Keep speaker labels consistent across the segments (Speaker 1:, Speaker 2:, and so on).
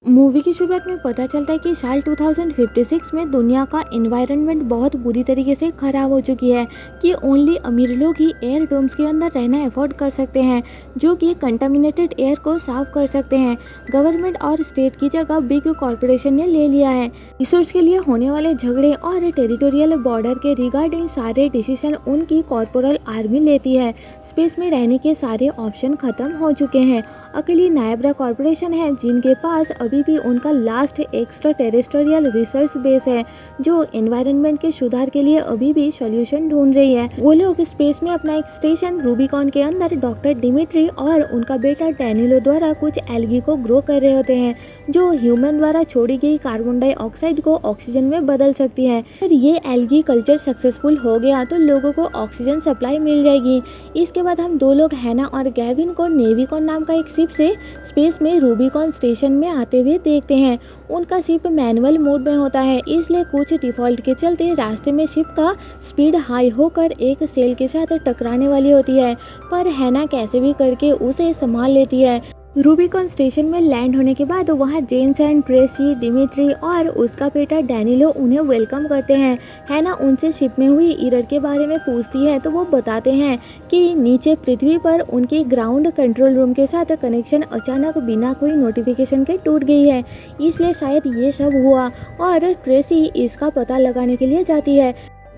Speaker 1: Movie की शुरुआत में पता चलता है कि साल 2056 में दुनिया का एनवायरनमेंट बहुत बुरी तरीके से खराब हो चुकी है कि ओनली अमीर लोग ही एयर डोम्स के अंदर रहना अफोर्ड कर सकते हैं, जो कि कंटामिनेटेड एयर को साफ कर सकते हैं। गवर्नमेंट और स्टेट की जगह बिग कॉरपोरेशन ने ले लिया है। रिसोर्स के लिए होने वाले झगड़े और टेरिटोरियल बॉर्डर के रिगार्डिंग सारे डिसीजन उनकी कॉर्पोरल आर्मी लेती है। स्पेस में रहने के सारे ऑप्शन खत्म हो चुके हैं। अकेली नायब्रा कॉरपोरेशन है जिनके पास अभी भी उनका last extra terrestrial research base है, जो एनवायरनमेंट के सुधार के लिए अभी भी सॉल्यूशन ढूंढ रही है। वो लोग स्पेस में अपना एक स्टेशन रूबिकॉन के अंदर डॉक्टर डिमिट्री और उनका बेटा डैनिलो द्वारा कुछ एल्गी को ग्रो कर रहे होते हैं, जो ह्यूमन द्वारा छोड़ी गई कार्बन डाइऑक्साइड को ऑक्सीजन में बदल सकती है। अगर ये एल्गी कल्चर सक्सेसफुल हो गया तो लोगों को ऑक्सीजन सप्लाई मिल जाएगी। इसके बाद हम दो लोग हैना और गैविन को नेविकॉन नाम का एक शिप से स्पेस में रूबिकॉन स्टेशन में आते हुए देखते हैं। उनका शिप मैनुअल मोड में होता है, इसलिए कुछ डिफॉल्ट के चलते रास्ते में शिप का स्पीड हाई होकर एक सेल के साथ टकराने वाली होती है, पर हैना कैसे भी करके उसे संभाल लेती है। रूबिकॉन स्टेशन में लैंड होने के बाद वहाँ जेम्स एंड ट्रेसी, डिमिट्री और उसका बेटा डैनिलो उन्हें वेलकम करते हैं। हैना उनसे शिप में हुई एरर के बारे में पूछती है तो वो बताते हैं कि नीचे पृथ्वी पर उनकी ग्राउंड कंट्रोल रूम के साथ कनेक्शन अचानक बिना कोई नोटिफिकेशन के टूट गई है, इसलिए शायद ये सब हुआ और ट्रेसी इसका पता लगाने के लिए जाती है।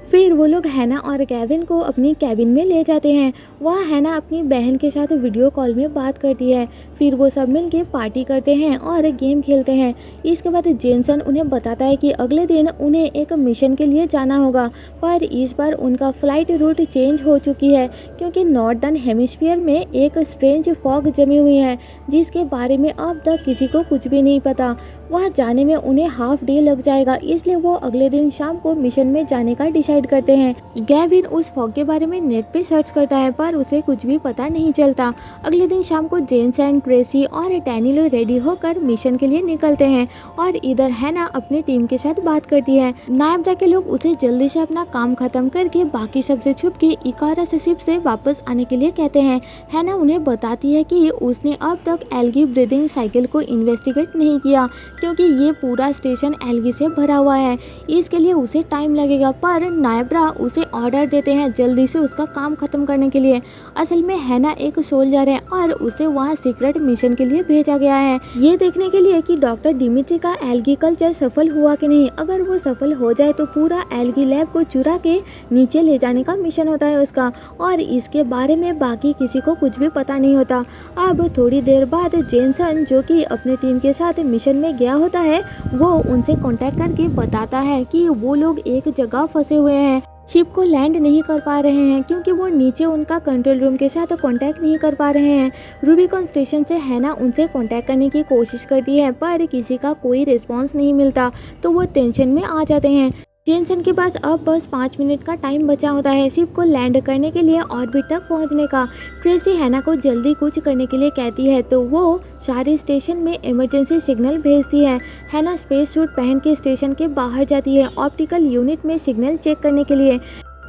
Speaker 1: फिर वो लोग हैना और गैविन को अपनी कैबिन में ले जाते हैं। वहाँ हैना अपनी बहन के साथ वीडियो कॉल में बात करती है। फिर वो सब मिलके पार्टी करते हैं और गेम खेलते हैं। इसके बाद जेनसन उन्हें बताता है कि अगले दिन उन्हें एक मिशन के लिए जाना होगा, पर इस बार उनका फ्लाइट रूट चेंज हो चुकी है क्योंकि नॉर्दर्न हेमिस्फीयर में एक स्ट्रेंज फॉग जमी हुई है जिसके बारे में अब तक किसी को कुछ भी नहीं पता। वहाँ जाने में उन्हें हाफ डे लग जाएगा, इसलिए वो अगले दिन शाम को मिशन में जाने का डिसाइड करते हैं। गैविन उस फॉग के बारे में नेट पे सर्च करता है पर उसे कुछ भी पता नहीं चलता। अगले दिन शाम को जेम्स एंड ट्रेसी और डैनिलो रेडी होकर मिशन के लिए निकलते हैं और इधर हैना अपनी टीम के साथ बात करती है। नायब्रा के लोग उसे जल्दी से अपना काम खत्म करके बाकी सबसे छुप के इकारस शिप से वापस आने के लिए कहते हैं। हैना उन्हें बताती है कि उसने अब तक एल्गी ब्रीदिंग साइकिल को इन्वेस्टिगेट नहीं किया क्योंकि ये पूरा स्टेशन एल्गी से भरा हुआ है, इसके लिए उसे टाइम लगेगा, पर नायब्रा उसे ऑर्डर देते हैं जल्दी से उसका काम खत्म करने के लिए। असल में हैना एक सोल्जर है और उसे वहाँ सीक्रेट मिशन के लिए भेजा गया है, ये देखने के लिए कि डॉक्टर डिमिट्री का एल्गी कल्चर सफल हुआ कि नहीं। अगर वो सफल हो जाए तो पूरा एल्गी लैब को चुरा के नीचे ले जाने का मिशन होता है उसका, और इसके बारे में बाकी किसी को कुछ भी पता नहीं होता। अब थोड़ी देर बाद जेनसन, जो कि अपनी टीम के साथ मिशन में गया होता है, वो उनसे कांटेक्ट करके बताता है कि वो लोग एक जगह फंसे हुए हैं, शिप को लैंड नहीं कर पा रहे हैं क्योंकि वो नीचे उनका कंट्रोल रूम के साथ कांटेक्ट नहीं कर पा रहे हैं। रूबिकॉन स्टेशन से हैना उनसे कांटेक्ट करने की कोशिश करती है पर किसी का कोई रिस्पांस नहीं मिलता, तो वो टेंशन में आ जाते हैं। जेनसन के पास अब बस 5 मिनट का टाइम बचा होता है शिप को लैंड करने के लिए ऑर्बिट तक पहुंचने का। ट्रेसी हैना को जल्दी कुछ करने के लिए कहती है तो वो सारे स्टेशन में इमरजेंसी सिग्नल भेजती है। हैना स्पेस सूट पहन के स्टेशन के बाहर जाती है ऑप्टिकल यूनिट में सिग्नल चेक करने के लिए।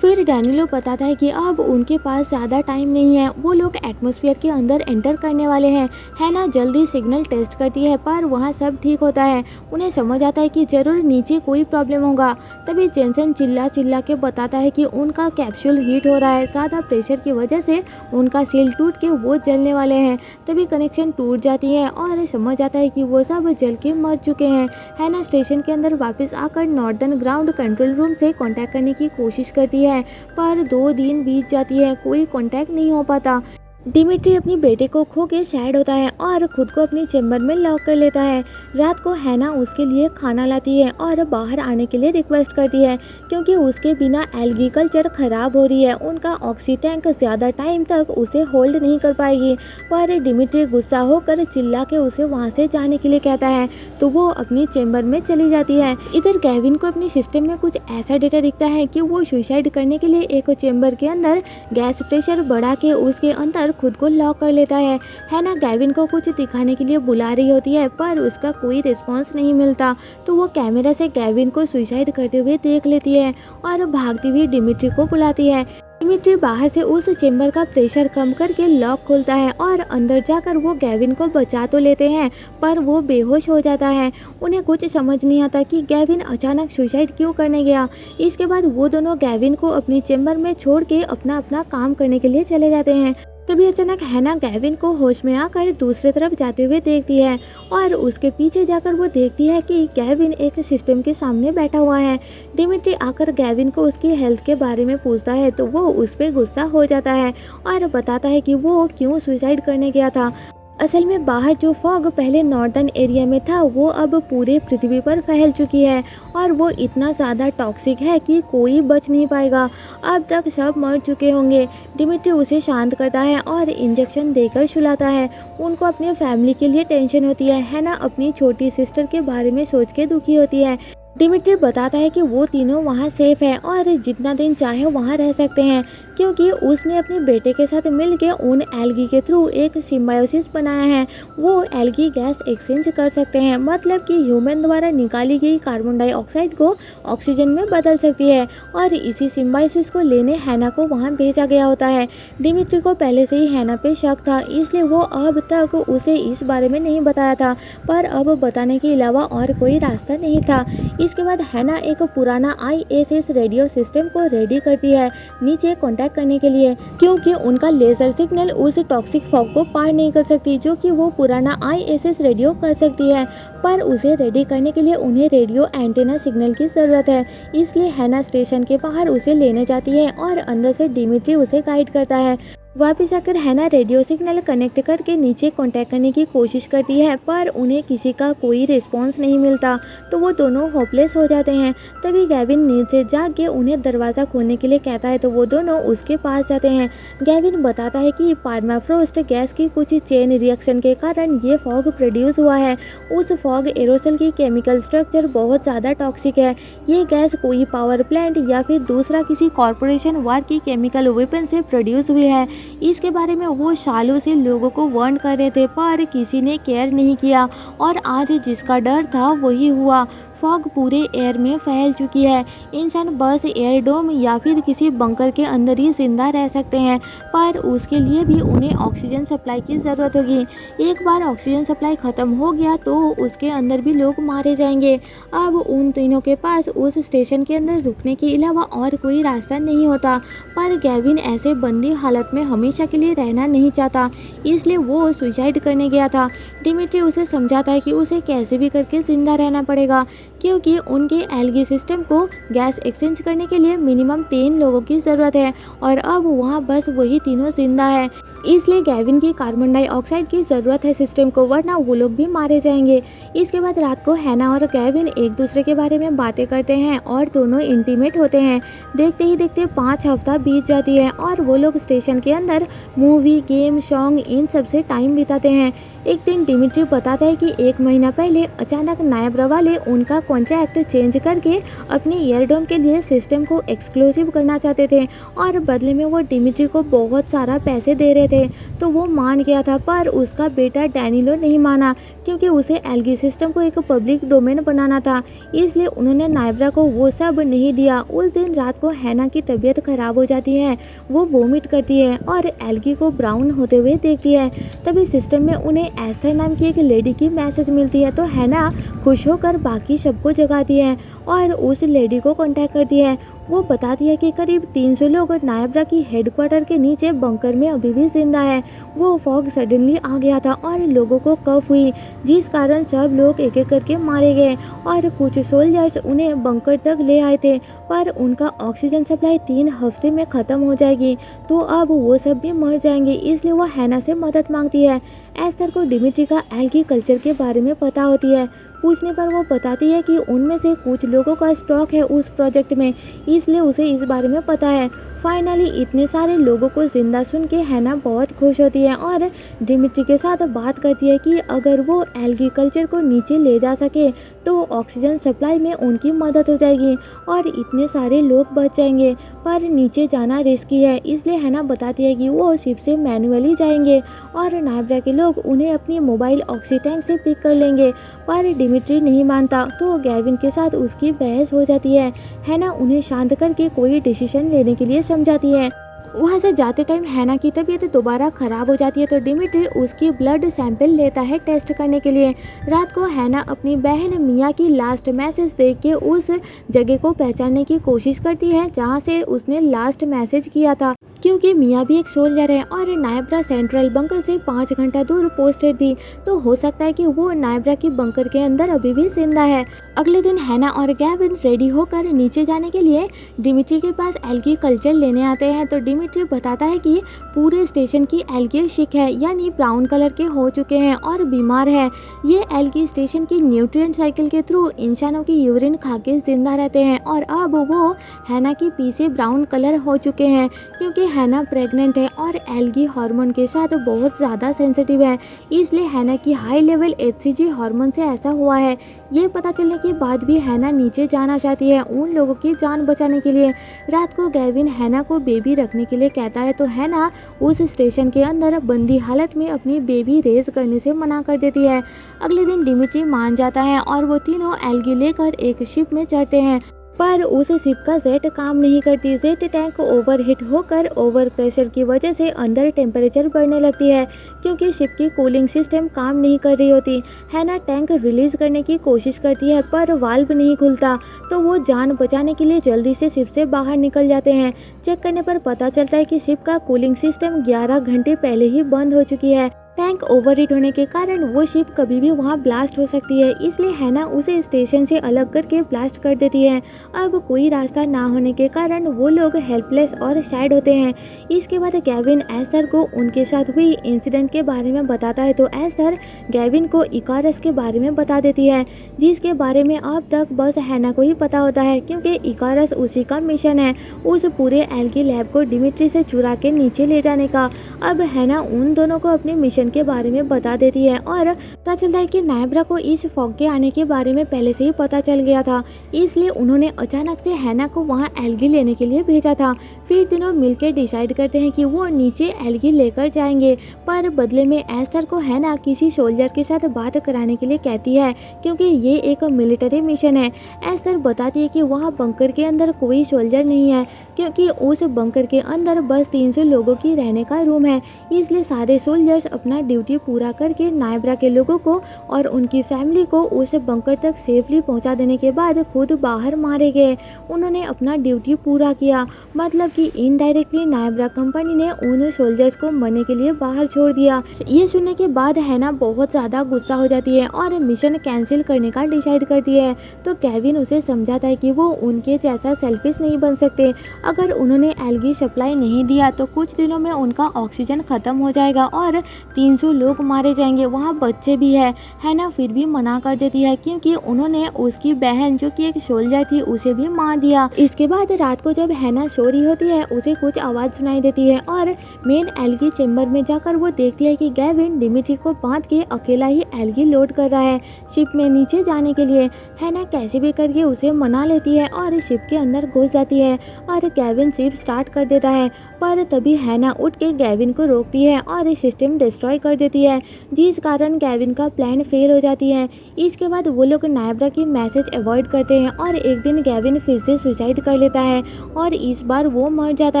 Speaker 1: फिर डैनिलो बताता है कि अब उनके पास ज़्यादा टाइम नहीं है, वो लोग एटमॉस्फेयर के अंदर एंटर करने वाले हैं। हैना जल्दी सिग्नल टेस्ट करती है पर वहाँ सब ठीक होता है। उन्हें समझ आता है कि ज़रूर नीचे कोई प्रॉब्लम होगा। तभी जेनसन चिल्ला चिल्ला के बताता है कि उनका कैप्सूल हीट हो रहा है, ज़्यादा प्रेशर की वजह से उनका सील टूट के वो जलने वाले हैं। तभी कनेक्शन टूट जाती है और समझ आता है कि वो सब जल के मर चुके हैं। हैना स्टेशन के अंदर वापस आकर नॉर्दर्न ग्राउंड कंट्रोल रूम से कॉन्टैक्ट करने की कोशिश करती है, पर 2 दिन बीत जाती है, कोई कांटेक्ट नहीं हो पाता। डिमिट्री अपनी बेटे को खो के सैड होता है और खुद को अपनी चेम्बर में लॉक कर लेता है। रात को हैना उसके लिए खाना लाती है और बाहर आने के लिए रिक्वेस्ट करती है क्योंकि उसके बिना एल्गी कल्चर खराब हो रही है। उनका ऑक्सी टैंक ज़्यादा टाइम तक उसे होल्ड नहीं कर पाएगी, पर डिमिट्री गुस्सा होकर चिल्ला के उसे वहाँ से जाने के लिए कहता है तो वो अपनी चेम्बर में चली जाती है। इधर गैविन को अपनी सिस्टम में कुछ ऐसा डेटा दिखता है कि वो सुसाइड करने के लिए एक चेम्बर के अंदर गैस प्रेशर बढ़ा के उसके अंदर खुद को लॉक कर लेता है। हैना गैविन को कुछ दिखाने के लिए बुला रही होती है पर उसका कोई रिस्पांस नहीं मिलता, तो वो कैमरा से गैविन को सुसाइड करते हुए देख लेती है और भागती हुई डिमिट्री को बुलाती है। डिमिट्री बाहर से उस चेंबर का प्रेशर कम करके लॉक खोलता है और अंदर जाकर वो गैविन को बचा तो लेते हैं, पर वो बेहोश हो जाता है। उन्हें कुछ समझ नहीं आता कि गैविन अचानक सुसाइड क्यों करने गया। इसके बाद वो दोनों गैविन को अपनी चेंबर में छोड़ के अपना अपना काम करने के लिए चले जाते हैं। तभी अचानक हैना गैविन को होश में आकर दूसरी तरफ जाते हुए देखती है और उसके पीछे जाकर वो देखती है कि गैविन एक सिस्टम के सामने बैठा हुआ है। डिमिट्री आकर गैविन को उसकी हेल्थ के बारे में पूछता है तो वो उस पर गुस्सा हो जाता है और बताता है कि वो क्यों सुसाइड करने गया था। असल में बाहर जो फॉग पहले नॉर्दर्न एरिया में था वो अब पूरे पृथ्वी पर फैल चुकी है और वो इतना ज़्यादा टॉक्सिक है कि कोई बच नहीं पाएगा। अब तक सब मर चुके होंगे। डिमिट्री उसे शांत करता है और इंजेक्शन देकर सुलाता है। उनको अपनी फैमिली के लिए टेंशन होती है। हैना अपनी छोटी सिस्टर के बारे में सोच के दुखी होती है। डिमिट्री बताता है कि वो तीनों वहाँ सेफ है और जितना दिन चाहे वहाँ रह सकते हैं क्योंकि उसने अपने बेटे के साथ मिलकर उन एल्गी के थ्रू एक सिम्बायोसिस बनाया है। वो एल्गी गैस एक्सचेंज कर सकते हैं, मतलब कि ह्यूमन द्वारा निकाली गई कार्बन डाइऑक्साइड को ऑक्सीजन में बदल सकती है और इसी सिम्बायोसिस को लेने हैना को वहाँ भेजा गया होता है। डिमिट्री को पहले से ही हैना पे शक था, इसलिए वो अब तक उसे इस बारे में नहीं बताया था, पर अब बताने के अलावा और कोई रास्ता नहीं था। इसके बाद हैना एक पुराना ISS रेडियो सिस्टम को रेडी करती है नीचे कांटेक्ट करने के लिए, क्योंकि उनका लेजर सिग्नल उस टॉक्सिक फॉग को पार नहीं कर सकती जो कि वो पुराना ISS रेडियो कर सकती है। पर उसे रेडी करने के लिए उन्हें रेडियो एंटेना सिग्नल की ज़रूरत है, इसलिए हैना स्टेशन के बाहर उसे लेने जाती है और अंदर से डिमिट्री उसे गाइड करता है। वापस आकर हैना रेडियो सिग्नल कनेक्ट करके नीचे कांटेक्ट करने की कोशिश करती है, पर उन्हें किसी का कोई रिस्पांस नहीं मिलता तो वो दोनों होपलेस हो जाते हैं। तभी गैविन नींद से जाग के उन्हें दरवाज़ा खोलने के लिए कहता है तो वो दोनों उसके पास जाते हैं। गैविन बताता है कि परमाफ्रोस्ट गैस की कुछ चेन रिएक्शन के कारण ये फॉग प्रोड्यूस हुआ है। उस फॉग एरोसल की केमिकल स्ट्रक्चर बहुत ज़्यादा टॉक्सिक है। ये गैस कोई पावर प्लांट या फिर दूसरा किसी कॉरपोरेशन वार की केमिकल वेपन से प्रोड्यूस हुई है। इसके बारे में वो सालों से लोगों को वार्न कर रहे थे, पर किसी ने केयर नहीं किया और आज जिसका डर था वही हुआ। फॉग पूरे एयर में फैल चुकी है। इंसान बस एयर डोम या फिर किसी बंकर के अंदर ही जिंदा रह सकते हैं, पर उसके लिए भी उन्हें ऑक्सीजन सप्लाई की ज़रूरत होगी। एक बार ऑक्सीजन सप्लाई ख़त्म हो गया तो उसके अंदर भी लोग मारे जाएंगे। अब उन तीनों के पास उस स्टेशन के अंदर रुकने के अलावा और कोई रास्ता नहीं होता, पर गैविन ऐसे बंदी हालत में हमेशा के लिए रहना नहीं चाहता, इसलिए वो सुसाइड करने गया था। डिमिट्री उसे समझाता है कि उसे कैसे भी करके ज़िंदा रहना पड़ेगा, क्योंकि उनके एल्गी सिस्टम को गैस एक्सचेंज करने के लिए मिनिमम 3 लोगों की ज़रूरत है और अब वहाँ बस वही तीनों जिंदा है। इसलिए गैविन की कार्बन डाइऑक्साइड की ज़रूरत है सिस्टम को, वरना वो लोग भी मारे जाएंगे। इसके बाद रात को हैना और गैविन एक दूसरे के बारे में बातें करते हैं और दोनों इंटीमेट होते हैं। देखते ही देखते 5 हफ्ता बीत जाती है और वो लोग स्टेशन के अंदर मूवी, गेम, सॉन्ग इन सब से टाइम बिताते हैं। एक दिन डिमिट्री बताता है कि 1 महीना पहले अचानक नायब्रा वाले उनका कॉन्ट्रैक्ट चेंज करके अपने एयरडोम के लिए सिस्टम को एक्सक्लूसिव करना चाहते थे और बदले में वो डिमिट्री को बहुत सारा पैसे दे रहे थे। तो वो मान गया था, पर उसका बेटा डैनिलो नहीं माना क्योंकि उसे एल्गी सिस्टम को एक पब्लिक डोमेन बनाना था, इसलिए उन्होंने नायब्रा को वो सब नहीं दिया। उस दिन रात को हैना की तबीयत खराब हो जाती है, वो वोमिट करती है और एल्गी को ब्राउन होते हुए देखती है। तभी सिस्टम में उन्हें एस्थर नाम की एक लेडी की मैसेज मिलती है, तो हैना खुश होकर बाकी सबको जगाती है और उस लेडी को कांटेक्ट करती है। वो बताती है कि करीब 300 लोग नायब्रा की हेडक्वार्टर के नीचे बंकर में अभी भी जिंदा है। वो फॉग सडनली आ गया था और लोगों को कफ हुई, जिस कारण सब लोग एक एक करके मारे गए और कुछ सोल्जर्स उन्हें बंकर तक ले आए थे, पर उनका ऑक्सीजन सप्लाई 3 हफ्ते में ख़त्म हो जाएगी, तो अब वो सब भी मर जाएंगे। इसलिए वो हैना से मदद मांगती है। एस्थर को डिमिट्री का एल्गी कल्चर के बारे में पता होती है। पूछने पर वो बताती है कि उनमें से कुछ लोगों का स्टॉक है उस प्रोजेक्ट में, इसलिए उसे इस बारे में पता है। फाइनली इतने सारे लोगों को जिंदा सुन के हैना बहुत खुश होती है और डिमिट्री के साथ बात करती है कि अगर वो एल्गी कल्चर को नीचे ले जा सके तो ऑक्सीजन सप्लाई में उनकी मदद हो जाएगी और इतने सारे लोग बच जाएंगे। पर नीचे जाना रिस्की है, इसलिए हैना बताती है कि वो शिप से मैनुअली जाएंगे और नायब्रा के लोग उन्हें अपनी मोबाइल ऑक्सी टैंक से पिक कर लेंगे। पर डिमिट्री नहीं मानता, तो गैविन के साथ उसकी बहस हो जाती है। हैना उन्हें शांत करके कोई डिसीजन लेने के लिए समझाती है। वहाँ से जाते टाइम हैना की तबीयत दोबारा ख़राब हो जाती है, तो डिमिट्री उसकी ब्लड सैंपल लेता है टेस्ट करने के लिए। रात को हैना अपनी बहन मिया की लास्ट मैसेज देख के उस जगह को पहचानने की कोशिश करती है जहाँ से उसने लास्ट मैसेज किया था, क्योंकि मिया भी एक सोल्जर है और नायब्रा सेंट्रल बंकर से 5 घंटा दूर पोस्टेड थी, तो हो सकता है कि वो नायब्रा की बंकर के अंदर अभी भी जिंदा है। अगले दिन हैना और गैविन रेडी होकर नीचे जाने के लिए डिमिट्री के पास एल्गी कल्चर लेने आते हैं, तो डिमिट्री बताता है कि पूरे स्टेशन की एल्गी शिक है, यानी ब्राउन कलर के हो चुके हैं और बीमार है। ये एल्गी स्टेशन की न्यूट्रिएंट साइकिल के थ्रू इंसानों की यूरिन खा के जिंदा रहते हैं और अब वो हैना की पी से ब्राउन कलर हो चुके हैं, क्योंकि हैना प्रेग्नेंट है और एल्गी हार्मोन के साथ बहुत ज़्यादा सेंसिटिव है, इसलिए हैना की हाई लेवल एचसीजी हार्मोन से ऐसा हुआ है। ये पता चलने के बाद भी हैना नीचे जाना चाहती है उन लोगों की जान बचाने के लिए। रात को गैविन हैना को बेबी रखने के लिए कहता है, तो हैना उस स्टेशन के अंदर बंदी हालत में अपनी बेबी रेज करने से मना कर देती है। अगले दिन डिमिट्री मान जाता है और वो तीनों एल्गी लेकर एक शिप में चढ़ते हैं, पर उस शिप का जेट काम नहीं करती। जेट टैंक ओवरहीट होकर ओवर प्रेशर की वजह से अंदर टेम्परेचर बढ़ने लगती है, क्योंकि शिप की कूलिंग सिस्टम काम नहीं कर रही होती। हैना टैंक रिलीज करने की कोशिश करती है पर वाल्व नहीं खुलता, तो वो जान बचाने के लिए जल्दी से शिप से बाहर निकल जाते हैं। चेक करने पर पता चलता है कि शिप का कूलिंग सिस्टम 11 घंटे पहले ही बंद हो चुकी है। टैंक ओवरहीट होने के कारण वो शिप कभी भी वहाँ ब्लास्ट हो सकती है, इसलिए हैना उसे स्टेशन से अलग करके ब्लास्ट कर देती है। अब कोई रास्ता ना होने के कारण वो लोग हेल्पलेस और सैड होते हैं। इसके बाद गैविन एस्थर को उनके साथ हुई इंसिडेंट के बारे में बताता है, तो एस्थर गैविन को इकारस के बारे में बता देती है, जिसके बारे में अब तक बस हैना को ही पता होता है, क्योंकि इकारस उसी का मिशन है, उस पूरे एल्गी लैब को डिमिट्री से चुरा के नीचे ले जाने का। अब हैना उन दोनों को अपने मिशन के बारे में बता देती है और पता चलता है कि नायब्रा को इस फॉग के आने के बारे में पहले से ही पता चल गया था, इसलिए उन्होंने अचानक से हैना को वहां एल्गी लेने के लिए भेजा था। फिर तीनों मिलकर डिसाइड करते हैं कि वो नीचे एल्गी लेकर जाएंगे, पर बदले में एस्थर को हैना किसी सोल्जर के साथ बात कराने के लिए कहती है, क्योंकि ये एक मिलिट्री मिशन है। एस्थर बताती है कि वहाँ बंकर के अंदर कोई सोल्जर नहीं है, क्योंकि उस बंकर के अंदर बस 300 लोगों की रहने का रूम है, इसलिए सारे सोल्जर्स अपना ड्यूटी पूरा करके नायब्रा के लोगों को और उनकी फैमिली को उस बंकर तक सेफली पहुंचा देने के बाद खुद बाहर मारे गए। उन्होंने अपना ड्यूटी पूरा किया, मतलब कि इनडायरेक्टली नायब्रा कंपनी ने उन सोल्जर्स को मरने के लिए बाहर छोड़ दिया। ये सुनने के बाद हैना बहुत ज़्यादा गुस्सा हो जाती है और मिशन कैंसिल करने का डिसाइड करती है, तो केविन उसे समझाता है कि वो उनके जैसा सेल्फिश नहीं बन सकते। अगर उन्होंने एल्गी सप्लाई नहीं दिया तो कुछ दिनों में उनका ऑक्सीजन ख़त्म हो जाएगा और 300 लोग मारे जाएंगे, वहाँ बच्चे भी है। हैना फिर भी मना कर देती है, क्योंकि उन्होंने उसकी बहन जो कि एक सोल्जर थी उसे भी मार दिया। इसके बाद रात को जब हैना सो रही होती है उसे कुछ आवाज़ सुनाई देती है और मेन एल्गी चेम्बर में जाकर वो देखती है कि गैविन डिमिट्री को बांध के अकेला ही एल्गी लोड कर रहा है शिप में नीचे जाने के लिए। हैना कैसे भी करके उसे मना लेती है और शिप के अंदर घुस जाती है और गैविन शिप स्टार्ट कर देता है, पर तभी हैना उठ के गैविन को रोकती है और सिस्टम डिस्ट्रॉय कर देती है, जिस कारण गैविन का प्लान फेल हो जाती है। इसके बाद वो लोग नायब्रा की मैसेज अवॉइड करते हैं और एक दिन गैविन फिर से सुसाइड कर लेता है और इस बार वो मर जाता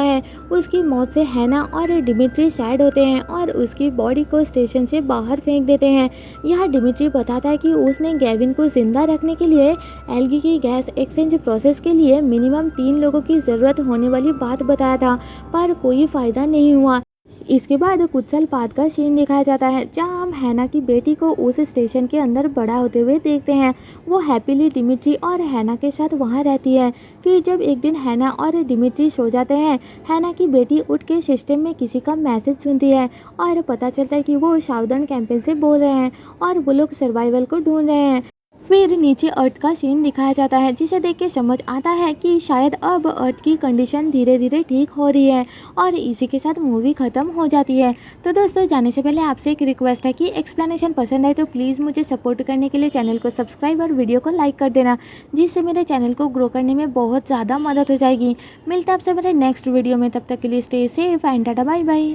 Speaker 1: है। उसकी मौत से हैना और डिमिट्री सैड होते हैं और उसकी बॉडी को स्टेशन से बाहर फेंक देते हैं। यह डिमिट्री बताता है कि उसने गैविन को जिंदा रखने के लिए एल्गी की गैस एक्सचेंज प्रोसेस के लिए मिनिमम 3 लोगों की ज़रूरत होने वाली बात बताया था, पर कोई फ़ायदा नहीं हुआ। इसके बाद कुछ साल बाद का सीन दिखाया जाता है, जहां हम हैना की बेटी को उस स्टेशन के अंदर बड़ा होते हुए देखते हैं। वो हैप्पीली डिमिट्री और हैना के साथ वहां रहती है। फिर जब एक दिन हैना और डिमिट्री सो जाते हैं, हैना की बेटी उठ के सिस्टम में किसी का मैसेज सुनती है और पता चलता है कि वो साउदर्न कैंपेन से बोल रहे हैं और वो लोग सर्वाइवल को ढूंढ रहे हैं। फिर नीचे अर्थ का सीन दिखाया जाता है, जिसे देख के समझ आता है कि शायद अब अर्थ की कंडीशन धीरे धीरे ठीक हो रही है और इसी के साथ मूवी ख़त्म हो जाती है। तो दोस्तों, जाने से पहले आपसे एक रिक्वेस्ट है कि एक्सप्लेनेशन पसंद आए तो प्लीज़ मुझे सपोर्ट करने के लिए चैनल को सब्सक्राइब और वीडियो को लाइक कर देना, जिससे मेरे चैनल को ग्रो करने में बहुत ज़्यादा मदद हो जाएगी। मिलता है आपसे मेरे नेक्स्ट वीडियो में, तब तक के लिए stay safe and tata bye bye.